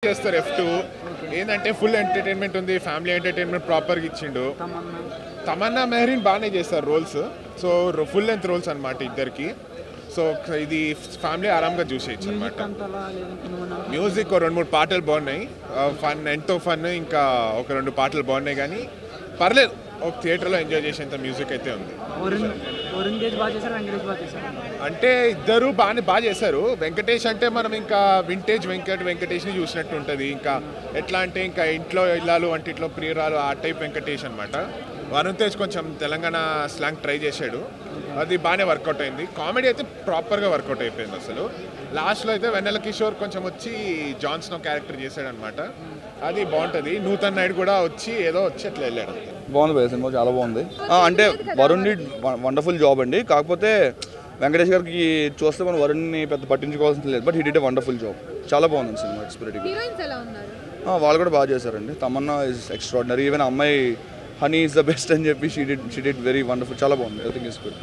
కొట్టేస్తారు F2 ఏంటంటే full entertainment ఉంది, ఫ్యామిలీ ఎంటర్టైన్మెంట్ ప్రాపర్గా ఇచ్చిండు. తమన్నా మెహరీన్ బాగానే చేస్తారు roles, so full length roles అనమాట ఇద్దరికి. సో ఇది ఫ్యామిలీ ఆరామ్గా చూసేయచ్చు అనమాట. మ్యూజిక్ 2-3 పాటలు బాగున్నాయి, ఫన్ ఎంతో ఫన్, ఇంకా 1-2 పాటలు బాగున్నాయి, కానీ పర్లేదు ఒక థియేటర్లో ఎంజాయ్ చేసేంత మ్యూజిక్ అయితే ఉంది. అంటే ఇద్దరు బాగా చేశారు. వెంకటేష్ అంటే మనం ఇంకా వింటేజ్ వెంకటేష్ని చూసినట్టు ఉంటుంది. ఇంకా ఎట్లా అంటే ఇంకా ఇంట్లో ఇల్లాలు అంటే ఇట్లో ప్రియురాలు ఆ టైప్ వెంకటేష్ అనమాట. వరుణ్ తేజ్ కొంచెం తెలంగాణ స్లాంగ్ ట్రై చేశాడు, అది బాగానే వర్కౌట్ అయింది. కామెడీ అయితే ప్రాపర్గా వర్కౌట్ అయిపోయింది. అసలు లాస్ట్లో అయితే వెన్నెల కిషోర్ కొంచెం వచ్చి జాన్సన్ క్యారెక్టర్ చేశాడు అనమాట, అది బాగుంటుంది. నూతన్ నాయుడు కూడా వచ్చి అట్లా వెళ్ళాడు. బాగుంది సినిమా, చాలా బాగుంది. అంటే వరుణ్ వండర్ఫుల్ జాబ్ అండి. కాకపోతే వెంకటేష్ గారికి చూస్తే మనం వరుణ్ని పెద్ద పట్టించుకోవాల్సింది లేదు, but he did a wonderful job. చాలా బాగుంది సినిమా, ఎక్స్పీరియన్స్. వాళ్ళు కూడా బాగా చేశారండి. Tamannaah is extraordinary. ఈవెన్ అమ్మాయి హనీ ఈస్ ద బెస్ట్ అని చెప్పి షీ డిడ్ వెరీ వండర్ఫుల్. చాలా బాగుంది. Everything is good.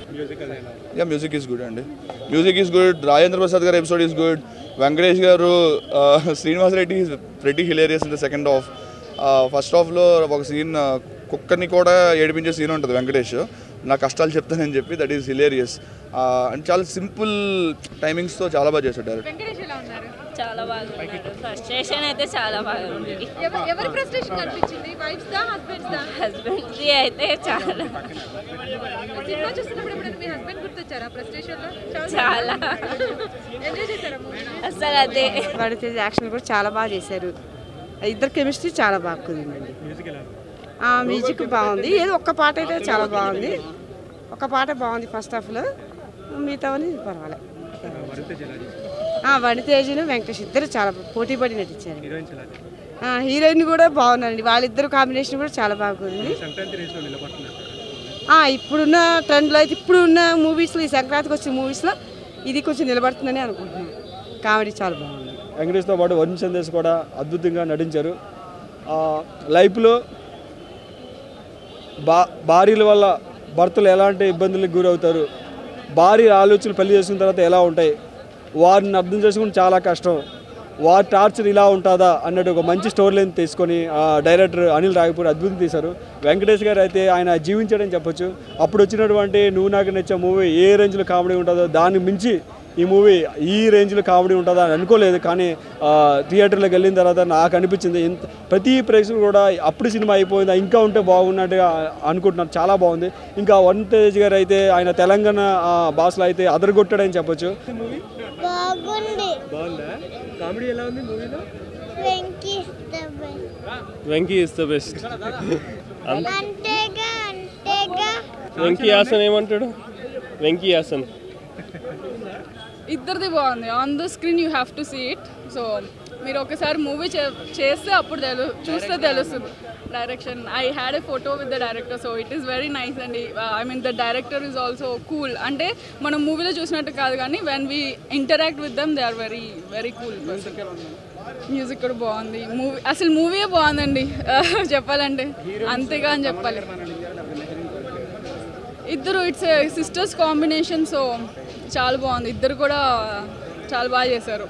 Music is good అండి. Music is good. Rajendra Prasad garu episode is good. Venkatesh garu Srinivas Reddy is very hilarious in the second half. First హాఫ్లో ఒక scene కుక్కని కూడా ఏడిపించే సీన్ ఉంటుంది వెంకటేష్, నా కష్టాలు చెప్తానని చెప్పి, దట్ ఈస్ హిలేరియస్. అండ్ చాలా సింపుల్ టైమింగ్స్తో చాలా బాగా చేశాడు డైరెక్ట్. చాలా బాగా ఫ్రస్ట్రేషన్ అయితే చాలా బాగా ఉంది. హస్బెండ్ది అయితే చాలా చాలా అసలు అదే. వాడి యాక్షన్ కూడా చాలా బాగా చేశారు. ఇద్దరు కెమిస్ట్రీ చాలా బాగా కుదిరిందండి. మ్యూజిక్ బాగుంది. ఏదో ఒక్క పాట అయితే చాలా బాగుంది, ఒక పాట బాగుంది ఫస్ట్ హాఫ్లో, మిగతావని పర్వాలేదు. వనితేజను వెంకటేష్ ఇద్దరు చాలా పోటీ పడి నటించారు. హీరోయిన్ కూడా బాగున్నారండి. వాళ్ళిద్దరు కాంబినేషన్ కూడా చాలా బాగుంది. ఇప్పుడున్న ట్రెండ్లో అయితే ఇప్పుడున్న మూవీస్లో, ఈ సంక్రాంతికి వచ్చిన మూవీస్లో ఇది కొంచెం నిలబడుతుందని అనుకుంటున్నాను. కామెడీ చాలా బాగుంది. వెంకటేష్తో పాటు వరుణ్ సందేశ్ కూడా అద్భుతంగా నటించారు. లైఫ్లో భార్యల వల్ల భర్తలు ఎలాంటి ఇబ్బందులకు గురవుతారు, భార్య ఆలోచనలు పెళ్లి చేసుకున్న తర్వాత ఎలా ఉంటాయి, వారిని అర్థం చేసుకుని చాలా కష్టం, వారి టార్చర్ ఇలా ఉంటుందా అన్నట్టు ఒక మంచి స్టోరీ లైన్ తీసుకొని డైరెక్టర్ అనిల్ రావిపూడి అద్భుతం తీశారు. వెంకటేష్ గారు అయితే ఆయన జీవించాడని చెప్పొచ్చు. అప్పుడు వచ్చినటువంటి నువ్వు నాకు నచ్చే మూవీ ఏ రేంజ్లో కామెడీ ఉంటుందో దాన్ని మించి ఈ మూవీ ఈ రేంజ్లో కామెడీ ఉంటుందా అని అనుకోలేదు, కానీ థియేటర్లోకి వెళ్ళిన తర్వాత నాకు అనిపించింది. ప్రతి ప్రేక్షకులు కూడా అప్పుడు సినిమా అయిపోయిందా ఇంకా ఉంటే బాగున్నట్టుగా అనుకుంటున్నారు. చాలా బాగుంది. ఇంకా వరుణ్ తేజ్ గారు అయితే ఆయన తెలంగాణ భాషలో అయితే అదరగొట్టాడని చెప్పొచ్చు. Venky is the best. Venky Hasan ఏమంటాడు? వెంకీ హాసన్ ఇద్దరిది బాగుంది. On the screen you have to see it. So మీరు ఒకసారి మూవీ చేస్తే అప్పుడు చూస్తే తెలుస్తుంది. Direction, I had a photo with the director, so it is very nice అండి. I mean the director is also cool. అంటే మనం మూవీలో చూసినట్టు కాదు, కానీ when we interact with them they are very very cool. Music కూడా బాగుంది. అసలు మూవీయే బాగుందండి చెప్పాలంటే, అంతేగా అని చెప్పాలి. ఇద్దరు ఇట్స్ సిస్టర్స్ కాంబినేషన్, సో చాలా బాగుంది. ఇద్దరు కూడా చాలా బాగా చేశారు.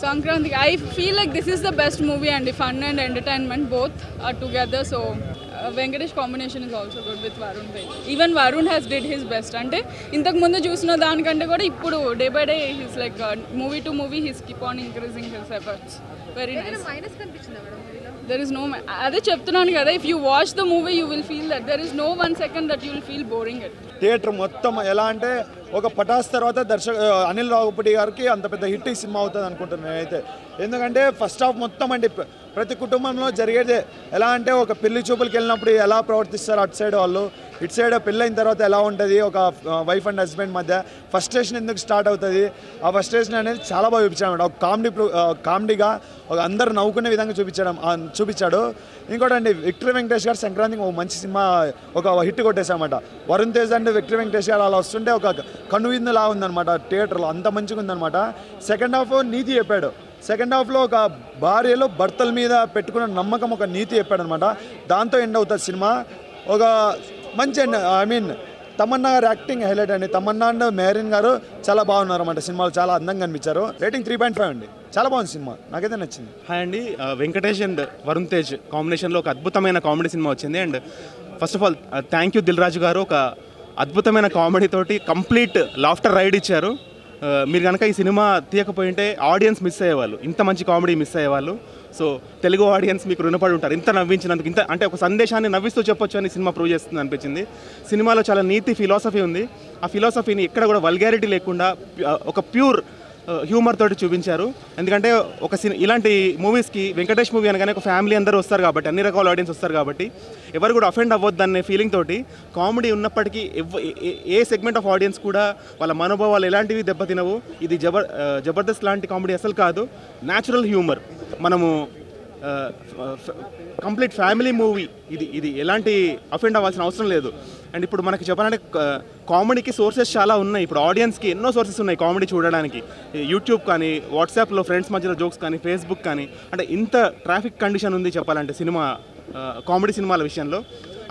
సంక్రాంతికి I feel like this is the best movie అండి. Fun and entertainment both are together. So Venkatesh combination is also good with Varun Tej. Even Varun has did his best. అంటే ఇంతకు ముందు చూసిన దానికంటే కూడా ఇప్పుడు day by day his like movie to movie his keep on increasing his efforts. Very nice. There is no, అదే చెప్తున్నాను కదా, if you watch the movie you will feel that there is no 1 second that you will feel boring it. Theatre మొత్తం ఎలా అంటే ఒక పటాస్ తర్వాత అనిల్ రావిపూడి గారికి అంత పెద్ద హిట్ ఈ సినిమా అవుతుంది అనుకుంటున్నాను నేనైతే. ఎందుకంటే ఫస్ట్ హాఫ్ మొత్తం అంటే ప్రతి కుటుంబంలో జరిగేదే. ఎలా అంటే ఒక పెళ్లి చూపులకి వెళ్ళినప్పుడు ఎలా ప్రవర్తిస్తారు అటు సైడ్ వాళ్ళు, ఇటు సైడ్ పెళ్ళైన తర్వాత ఎలా ఉంటుంది ఒక వైఫ్ అండ్ హస్బెండ్ మధ్య ఫస్ట్రేషన్ ఎందుకు స్టార్ట్ అవుతుంది, ఆ ఫస్ట్రేషన్ అనేది చాలా బాగా చూపించాడు. ఒక కామెడీగా ఒక అందరు నవ్వుకునే విధంగా చూపించాడు. ఇంకోటి అండి, విక్టరీ వెంకటేష్ గారు సంక్రాంతికి ఒక మంచి సినిమా, ఒక హిట్ కొట్టేశామన్నమాట. వరుణ్ తేజ్ అండ్ విక్టరీ వెంకటేష్ గారు అలా వస్తుంటే ఒక కనువిందులా ఉందన్నమాట థియేటర్లో, అంత మంచిగా ఉందన్నమాట. సెకండ్ హాఫ్ నీతి చెప్పాడు. సెకండ్ హాఫ్లో ఒక భార్యలో భర్తల మీద పెట్టుకున్న నమ్మకం ఒక నీతి చెప్పాడు అనమాట. దాంతో ఎండ్ అవుతుంది సినిమా. ఒక మంచి ఐ మీన్ తమన్నా గారు యాక్టింగ్ హైలైట్ అండి. తమన్నా అండ్ మేరిన్ గారు చాలా బాగున్నారు అన్నమాట. సినిమాలో చాలా అందంగా కనిపించారు. రేటింగ్ 3.5 అండి. చాలా బాగుంది సినిమా, నాకైతే నచ్చింది. హాయ్ అండి, వెంకటేష్ అండ్ వరుణ్ తేజ్ కాంబినేషన్లో ఒక అద్భుతమైన కామెడీ సినిమా వచ్చింది. And first of all thank you Dil Raju garu, ఒక అద్భుతమైన కామెడీ తోటి కంప్లీట్ లాఫ్టర్ రైడ్ ఇచ్చారు. మీరు కనుక ఈ సినిమా తీయకపోయింటే ఆడియన్స్ మిస్ అయ్యేవాళ్ళు, ఇంత మంచి కామెడీ మిస్ అయ్యేవాళ్ళు. సో తెలుగు ఆడియన్స్ మీకు రుణపడి ఉంటారు ఇంత నవ్వించినందుకు. ఇంత అంటే ఒక సందేశాన్ని నవ్విస్తూ చెప్పొచ్చు అని సినిమా ప్రూవ్ చేస్తుంది అనిపించింది. సినిమాలో చాలా నీతి ఫిలాసఫీ ఉంది. ఆ ఫిలాసఫీని ఎక్కడ కూడా వల్గారిటీ లేకుండా ఒక ప్యూర్ హ్యూమర్ తోటి చూపించారు. ఎందుకంటే ఇలాంటి మూవీస్కి వెంకటేష్ మూవీ అనగానే ఒక ఫ్యామిలీ అందరూ వస్తారు కాబట్టి, అన్ని రకాల ఆడియన్స్ వస్తారు కాబట్టి ఎవరు కూడా అఫెండ్ అవ్వద్దు అనే ఫీలింగ్ తోటి కామెడీ ఉన్నప్పటికీ ఏ సెగ్మెంట్ ఆఫ్ ఆడియన్స్ కూడా వాళ్ళ మనోభావాలు ఎలాంటివి దెబ్బతినవు. ఇది జబర్దస్త్ లాంటి కామెడీ అసలు కాదు, న్యాచురల్ హ్యూమర్. మనము కంప్లీట్ ఫ్యామిలీ మూవీ. ఇది ఎలాంటి అఫెండ్ అవ్వాల్సిన అవసరం లేదు. అండ్ ఇప్పుడు మనకి చెప్పాలంటే కామెడీకి సోర్సెస్ చాలా ఉన్నాయి. ఇప్పుడు ఆడియన్స్కి ఎన్నో సోర్సెస్ ఉన్నాయి కామెడీ చూడడానికి. యూట్యూబ్ కానీ, వాట్సాప్లో ఫ్రెండ్స్ మధ్యలో జోక్స్ కానీ, ఫేస్బుక్ కానీ, అంటే ఇంత ట్రాఫిక్ కండిషన్ ఉంది చెప్పాలంటే కామెడీ సినిమాల విషయంలో.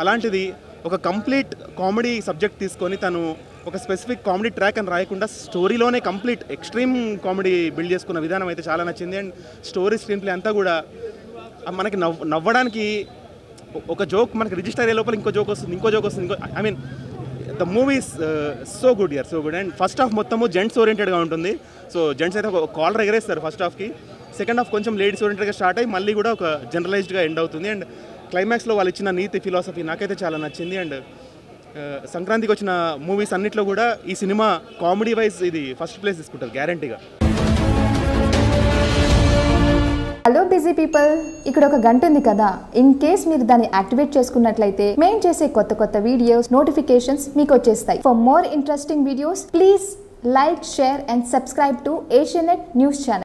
అలాంటిది ఒక కంప్లీట్ కామెడీ సబ్జెక్ట్ తీసుకొని తను ఒక స్పెసిఫిక్ కామెడీ ట్రాక్ అని రాయకుండా స్టోరీలోనే కంప్లీట్ ఎక్స్ట్రీమ్ కామెడీ బిల్డ్ చేసుకున్న విధానం అయితే చాలా నచ్చింది. అండ్ స్టోరీ స్క్రీన్ ప్లే అంతా కూడా మనకి నవ్వడానికి ఒక జోక్ మనకి రిజిస్టర్ అయ్యే లోపల ఇంకో జోక్ వస్తుంది. I mean the movie is so good year, so good. And first half మొత్తము జెంట్స్ ఓరియంటెడ్గా ఉంటుంది. సో జెంట్స్ అయితే ఒక కాలర్ ఎగరేస్తారు ఫస్ట్ హాఫ్కి. సెకండ్ హాఫ్ కొంచెం లేడీస్ ఓరియంటెడ్గా స్టార్ట్ అయ్యి మళ్ళీ కూడా ఒక జనరలైజ్డ్గా ఎండ్ అవుతుంది. అండ్ క్లైమాక్స్లో వాళ్ళు ఇచ్చిన నీతి ఫిలాసఫీ నాకైతే చాలా నచ్చింది. అండ్ సంక్రాంతికి వచ్చిన మూవీస్ అన్నిట్లో కూడా ఈ సినిమా కామెడీ వైజ్ ఇది ఫస్ట్ ప్లేస్ తీసుకుంటుంది గ్యారంటీగా. హలో బిజీ పీపుల్, ఇక్కడ ఒక గంట ఉంది కదా, ఇన్ కేస్ మీరు దాన్ని యాక్టివేట్ చేసుకున్నట్లయితే మేము చేసే కొత్త వీడియోస్ నోటిఫికేషన్స్ మీకు వచ్చేస్తాయి. For more interesting videos please like, share and subscribe to Asianet news channel.